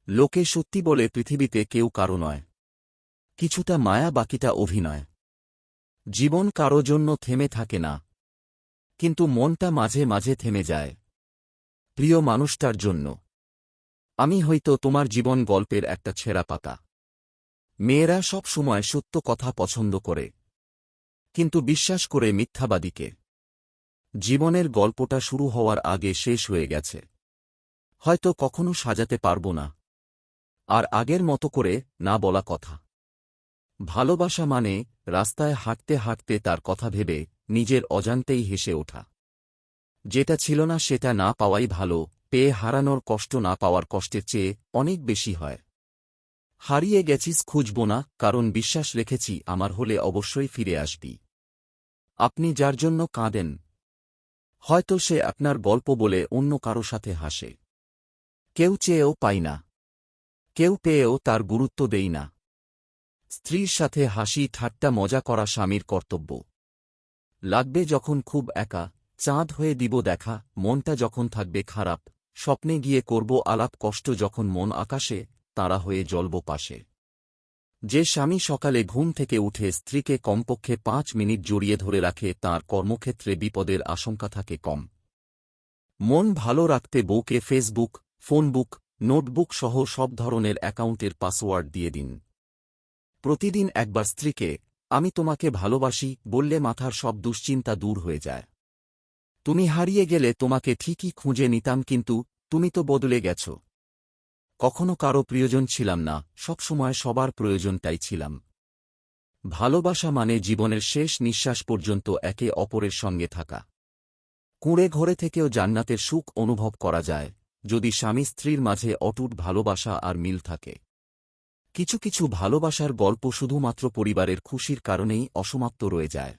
লোকে সত্যি বলে পৃথিবীতে কেউ কারো নয়। কিছুটা মায়া, বাকিটা অভিনয়। জীবন কারো জন্য থেমে থাকে না, কিন্তু মনটা মাঝে মাঝে থেমে যায় প্রিয় মানুষটার জন্য। আমি হয়তো তোমার জীবন গল্পের একটা ছেঁড়া পাতা। মেয়েরা সব সময় সত্য কথা পছন্দ করে, কিন্তু বিশ্বাস করে মিথ্যাবাদীকে। জীবনের গল্পটা শুরু হওয়ার আগে শেষ হয়ে গেছে। হয়তো কখনো সাজাতে পারব না আর আগের মতো করে না বলা কথা। ভালোবাসা মানে রাস্তায় হাঁটতে হাঁটতে তার কথা ভেবে নিজের অজান্তেই হেসে ওঠা। যেটা ছিল না সেটা না পাওয়াই ভালো, পেয়ে হারানোর কষ্ট না পাওয়ার কষ্টের চেয়ে অনেক বেশি হয়। হারিয়ে গেছিস খুঁজব না, কারণ বিশ্বাস রেখেছি আমার হলে অবশ্যই ফিরে আসবি। আপনি যার জন্য কাঁদেন, হয়তো সে আপনার গল্প বলে অন্য কারো সাথে হাসে। কেউ চেয়েও পাই না, কেউ পেয়েও তার গুরুত্ব দেই না। স্ত্রীর সাথে হাসি ঠাট্টা মজা করা স্বামীর কর্তব্য। লাগবে যখন খুব একা, চাঁদ হয়ে দিব দেখা। মনটা যখন থাকবে খারাপ, স্বপ্নে গিয়ে করব আলাপ। কষ্ট যখন মন আকাশে, তারা হয়ে জ্বলব পাশে। যে স্বামী সকালে ঘুম থেকে উঠে স্ত্রীকে কমপক্ষে 5 মিনিট জড়িয়ে ধরে রাখে, তাঁর কর্মক্ষেত্রে বিপদের আশঙ্কা থাকে কম। মন ভালো রাখতে বউকে ফেসবুক, ফোনবুক, নোটবুক সহ সব ধরনের অ্যাকাউন্টের পাসওয়ার্ড দিয়ে দিন। প্রতিদিন একবার স্ত্রীকে আমি তোমাকে ভালোবাসি বললে মাথার সব দুশ্চিন্তা দূর হয়ে যায়। তুমি হারিয়ে গেলে তোমাকে ঠিকই খুঁজে নিতাম, কিন্তু তুমি তো বদলে গেছ। কখনো কারো প্রিয়জন ছিলাম না, সবসময় সবার প্রয়োজনটাই ছিলাম। ভালোবাসা মানে জীবনের শেষ নিঃশ্বাস পর্যন্ত একে অপরের সঙ্গে থাকা। কুঁড়ে ঘরে থেকেও জান্নাতের সুখ অনুভব করা যায়, যদি স্বামী স্ত্রীর মাঝে অটুট ভালোবাসা আর মিল থাকে। কিছু কিছু ভালোবাসার গল্প শুধুমাত্র পরিবারের খুশির কারণেই অসমাপ্ত রয়ে যায়।